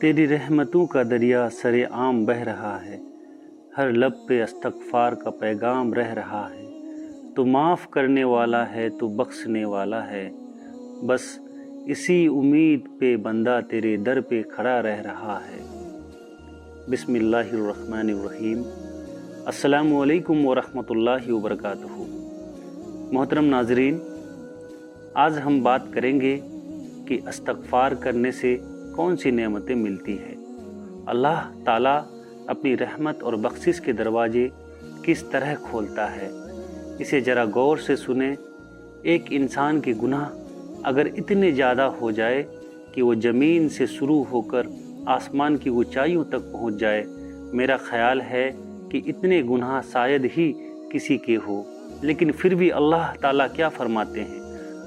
तेरी रहमतों का दरिया सरे आम बह रहा है, हर लब पे इस्तग़फ़ार का पैगाम रह रहा है। तू माफ़ करने वाला है, तू बख्शने वाला है, बस इसी उम्मीद पे बंदा तेरे दर पे खड़ा रह रहा है। बिस्मिल्लाहिर्रहमानिर्रहीम। अस्सलामु अलैकुम वरहमतुल्लाहि वबरकातुहू। मोहतरम नाज़रीन, आज हम बात करेंगे कि इस्तग़फ़ार करने से कौन सी नेमतें मिलती हैं। अल्लाह ताला अपनी रहमत और बख्शिश के दरवाजे किस तरह खोलता है, इसे ज़रा गौर से सुने। एक इंसान के गुनाह अगर इतने ज़्यादा हो जाए कि वो ज़मीन से शुरू होकर आसमान की ऊंचाइयों तक पहुंच जाए, मेरा ख़याल है कि इतने गुनाह शायद ही किसी के हो। लेकिन फिर भी अल्लाह ताला क्या फरमाते हैं?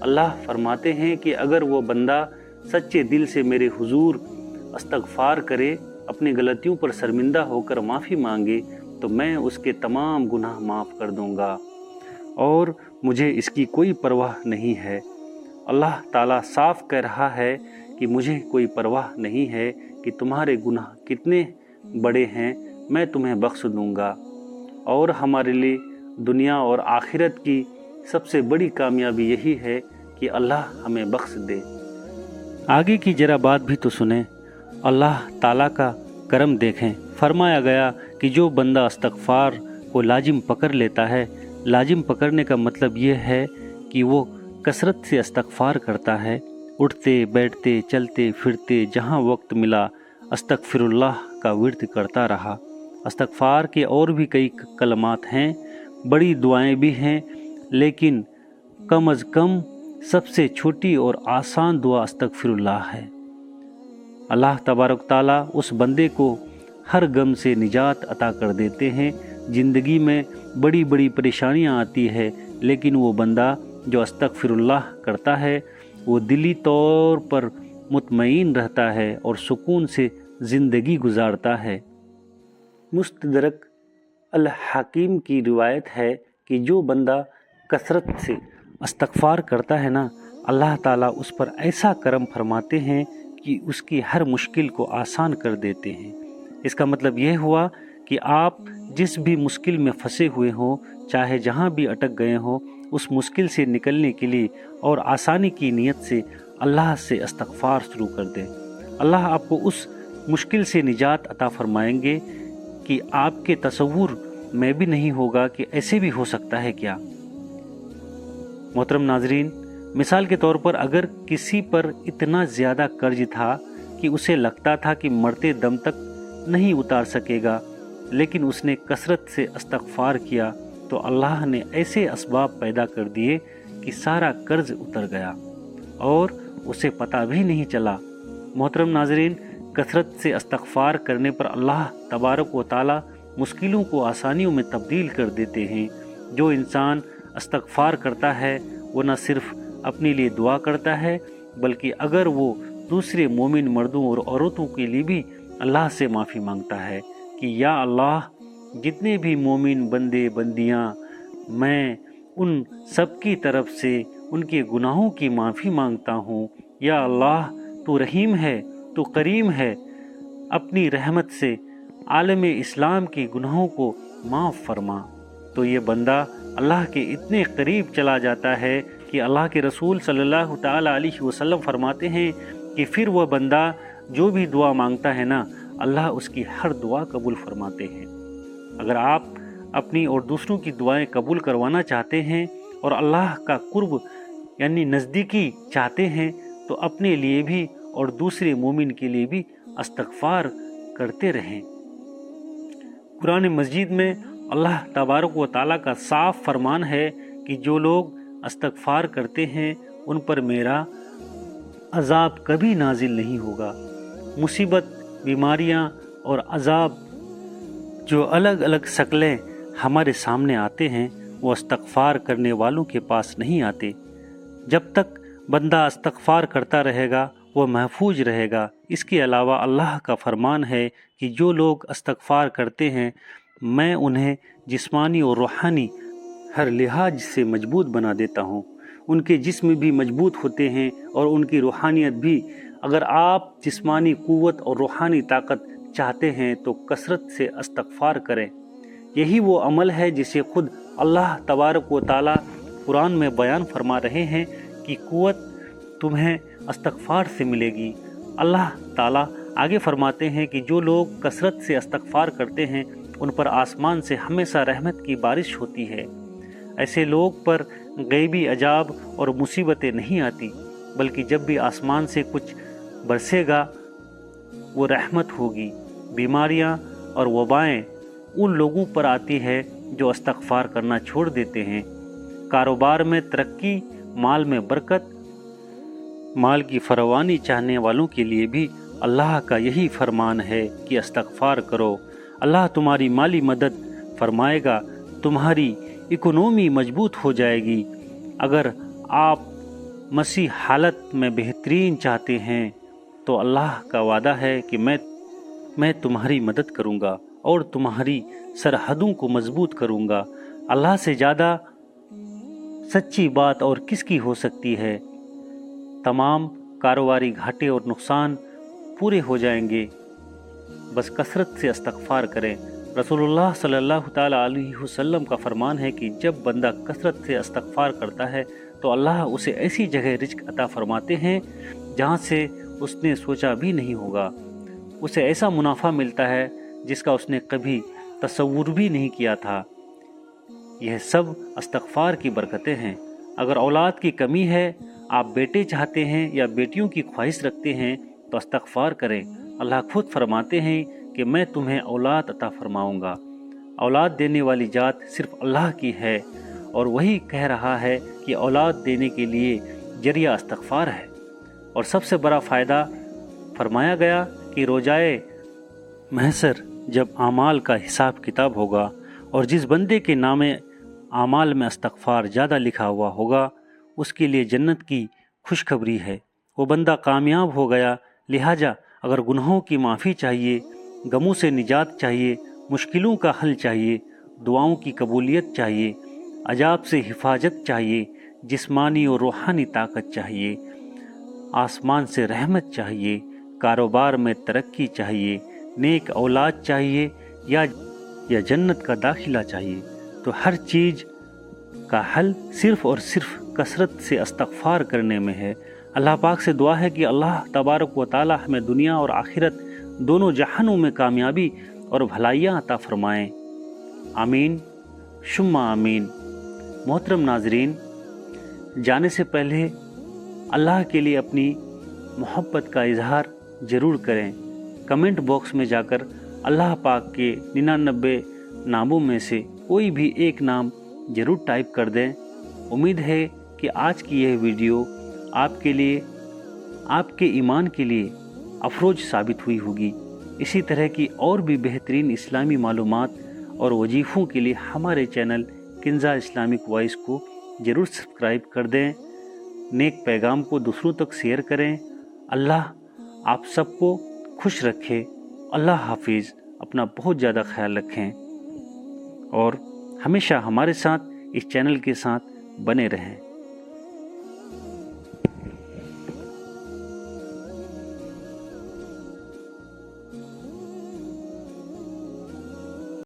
अल्लाह फरमाते हैं कि अगर वो बंदा सच्चे दिल से मेरे हुजूर इस्तग़फ़ार करे, अपनी गलतियों पर शर्मिंदा होकर माफ़ी मांगे, तो मैं उसके तमाम गुनाह माफ़ कर दूंगा और मुझे इसकी कोई परवाह नहीं है। अल्लाह ताला साफ कह रहा है कि मुझे कोई परवाह नहीं है कि तुम्हारे गुनाह कितने बड़े हैं, मैं तुम्हें बख्श दूंगा। और हमारे लिए दुनिया और आखिरत की सबसे बड़ी कामयाबी यही है कि अल्लाह हमें बख्श दे। आगे की जरा बात भी तो सुने। अल्लाह ताला का करम देखें। फरमाया गया कि जो बंदा इस्तग़फ़ार को लाजिम पकड़ लेता है, लाजिम पकड़ने का मतलब ये है कि वो कसरत से इस्तग़फ़ार करता है, उठते बैठते चलते फिरते जहाँ वक्त मिला अस्तग़फ़िरुल्लाह का विर्द करता रहा। इस्तग़फ़ार के और भी कई कलमात हैं, बड़ी दुआएं भी हैं, लेकिन कम अज़ कम सबसे छोटी और आसान दुआ अस्तग़फ़िरुल्लाह है। अल्लाह तबारक ताला उस बंदे को हर गम से निजात अता कर देते हैं। ज़िंदगी में बड़ी बड़ी परेशानियां आती है, लेकिन वो बंदा जो अस्तग़फ़िरुल्लाह करता है वो दिली तौर पर मुतमईन रहता है और सुकून से ज़िंदगी गुजारता है। मुस्तदरक अल हकीम की रिवायत है कि जो बंदा कसरत से इस्तग़फ़ार करता है ना, अल्लाह ताला उस पर ऐसा करम फरमाते हैं कि उसकी हर मुश्किल को आसान कर देते हैं। इसका मतलब यह हुआ कि आप जिस भी मुश्किल में फंसे हुए हों, चाहे जहाँ भी अटक गए हों, उस मुश्किल से निकलने के लिए और आसानी की नीयत से अल्लाह से इस्तग़फ़ार शुरू कर दें। अल्लाह आपको उस मुश्किल से निजात अता फरमाएंगे कि आपके तसव्वुर में भी नहीं होगा कि ऐसे भी हो सकता है क्या। मोहतरम नाजरीन, मिसाल के तौर पर अगर किसी पर इतना ज़्यादा कर्ज था कि उसे लगता था कि मरते दम तक नहीं उतार सकेगा, लेकिन उसने कसरत से इस्तग़फ़ार किया, तो अल्लाह ने ऐसे असबाब पैदा कर दिए कि सारा कर्ज उतर गया और उसे पता भी नहीं चला। मोहतरम नाजरीन, कसरत से इस्तग़फ़ार करने पर अल्लाह तबारक व ताला मुश्किलों को आसानियों में तब्दील कर देते हैं। जो इंसान इस्तग़फ़ार करता है वो न सिर्फ़ अपने लिए दुआ करता है, बल्कि अगर वो दूसरे मोमिन मर्दों और औरतों के लिए भी अल्लाह से माफ़ी मांगता है कि या अल्लाह, जितने भी मोमिन बंदे बंदियाँ, मैं उन सब की तरफ से उनके गुनाहों की माफ़ी मांगता हूँ। या अल्लाह, तू रहीम है, तू करीम है, अपनी रहमत से आलम इस्लाम के गुनाहों को माफ़ फरमा। तो ये बंदा अल्लाह के इतने करीब चला जाता है कि अल्लाह के रसूल सल्लल्लाहु ताला अलैहि वसल्लम फरमाते हैं कि फिर वह बंदा जो भी दुआ मांगता है ना, अल्लाह उसकी हर दुआ कबूल फरमाते हैं। अगर आप अपनी और दूसरों की दुआएं कबूल करवाना चाहते हैं और अल्लाह का कुर्ब यानी नज़दीकी चाहते हैं, तो अपने लिए भी और दूसरे मोमिन के लिए भी इस्तग़फ़ार करते रहें। कुरान मजीद में अल्लाह तबारक व ताला का साफ फरमान है कि जो लोग इस्तग़फ़ार करते हैं उन पर मेरा अज़ाब कभी नाजिल नहीं होगा। मुसीबत, बीमारियां और अज़ाब जो अलग अलग शक्लें हमारे सामने आते हैं, वो इस्तग़फ़ार करने वालों के पास नहीं आते। जब तक बंदा इस्तग़फ़ार करता रहेगा वो महफूज रहेगा। इसके अलावा अल्लाह का फरमान है कि जो लोग इस्तग़फ़ार करते हैं, मैं उन्हें जिस्मानी और रूहानी हर लिहाज से मजबूत बना देता हूँ। उनके जिस्म भी मजबूत होते हैं और उनकी रूहानियत भी اگر آپ جسمانی قوت اور روحانی طاقت چاہتے ہیں تو کثرت سے استغفار کریں۔ یہی وہ عمل ہے جسے خود اللہ تبارک و تعالیٰ قرآن میں بیان فرما رہے ہیں کہ قوت تمہیں استغفار سے ملے گی۔ اللہ تعالیٰ آگے فرماتے ہیں کہ جو لوگ کثرت سے استغفار کرتے ہیں ان پر آسمان سے ہمیشہ رحمت کی بارش ہوتی ہے۔ ایسے لوگ پر غیبی عذاب اور مصیبتیں نہیں آتی، بلکہ جب بھی آسمان سے کچھ برسے گا وہ رحمت ہوگی۔ بیماریاں اور وبائیں ان لوگوں پر آتی ہے جو استغفار کرنا چھوڑ دیتے ہیں۔ کاروبار میں ترقی، مال میں برکت، مال کی فراوانی چاہنے والوں کے لیے بھی اللہ کا یہی فرمان ہے کہ استغفار کرو۔ اللہ تمہاری مالی مدد فرمائے گا، تمہاری اکنومی مضبوط ہو جائے گی۔ اگر آپ مسیح حالت میں بہترین چاہتے ہیں تو اللہ کا وعدہ ہے کہ میں تمہاری مدد کروں گا اور تمہاری سرحدوں کو مضبوط کروں گا۔ اللہ سے زیادہ سچی بات اور کس کی ہو سکتی ہے؟ تمام کاروباری گھاٹے اور نقصان پورے ہو جائیں گے، بس کثرت سے استغفار کریں۔ رسول اللہ صلی اللہ تعالیٰ علیہ وسلم کا فرمان ہے کہ جب بندہ کثرت سے استغفار کرتا ہے تو اللہ اسے ایسی جگہ رزق عطا فرماتے ہیں جہاں سے اس نے سوچا بھی نہیں ہوگا۔ اسے ایسا منافع ملتا ہے جس کا اس نے کبھی تصور بھی نہیں کیا تھا۔ یہ سب استغفار کی برکتیں ہیں۔ اگر اولاد کی کمی ہے، آپ بیٹے چاہتے ہیں یا بیٹیوں کی خواہش رکھتے ہیں تو استغفار کریں۔ اللہ خود فرماتے ہیں کہ میں تمہیں اولاد عطا فرماؤں گا۔ اولاد دینے والی ذات صرف اللہ کی ہے، اور وہی کہہ رہا ہے کہ اولاد دینے کے لیے ذریعہ استغفار ہے۔ اور سب سے بڑا فائدہ فرمایا گیا کہ روزائے محشر جب اعمال کا حساب کتاب ہوگا اور جس بندے کے نام اعمال میں استغفار زیادہ لکھا ہوا ہوگا اس کے لیے جنت کی خوشخبری ہے، وہ بندہ کامیاب ہو گیا۔ لہٰذا اگر گناہوں کی معافی چاہیے، غموں سے نجات چاہیے، مشکلوں کا حل چاہیے، دعاؤں کی قبولیت چاہیے، عذاب سے حفاظت چاہیے، جسمانی اور روحانی طاقت چاہیے، آسمان سے رحمت چاہیے، کاروبار میں ترقی چاہیے، نیک اولاد چاہیے یا جنت کا داخلہ چاہیے، تو ہر چیز کا حل صرف اور صرف کثرت سے استغفار کرنے میں ہے۔ اللہ پاک سے دعا ہے کہ اللہ تبارک و تعالی ہمیں دنیا اور آخرت دونوں جہانوں میں کامیابی اور بھلائیاں عطا فرمائیں۔ آمین ثم آمین۔ محترم ناظرین، جانے سے پہلے اللہ کے لیے اپنی محبت کا اظہار ضرور کریں۔ کمنٹ باکس میں جا کر اللہ پاک کے 99 ناموں میں سے کوئی بھی ایک نام ضرور ٹائپ کر دیں۔ امید ہے کہ آج کی یہ ویڈیو آپ کے لیے، آپ کے ایمان کے لیے افروج ثابت ہوئی ہوگی۔ اسی طرح کی اور بھی بہترین اسلامی معلومات اور وظیفوں کے لیے ہمارے چینل کنزا اسلامک وائس کو ضرور سبسکرائب کر دیں۔ نیک پیغام کو دوسروں تک شیئر کریں۔ اللہ آپ سب کو خوش رکھے۔ اللہ حافظ۔ اپنا بہت زیادہ خیال رکھیں اور ہمیشہ ہمارے ساتھ اس چینل کے ساتھ بنے رہیں۔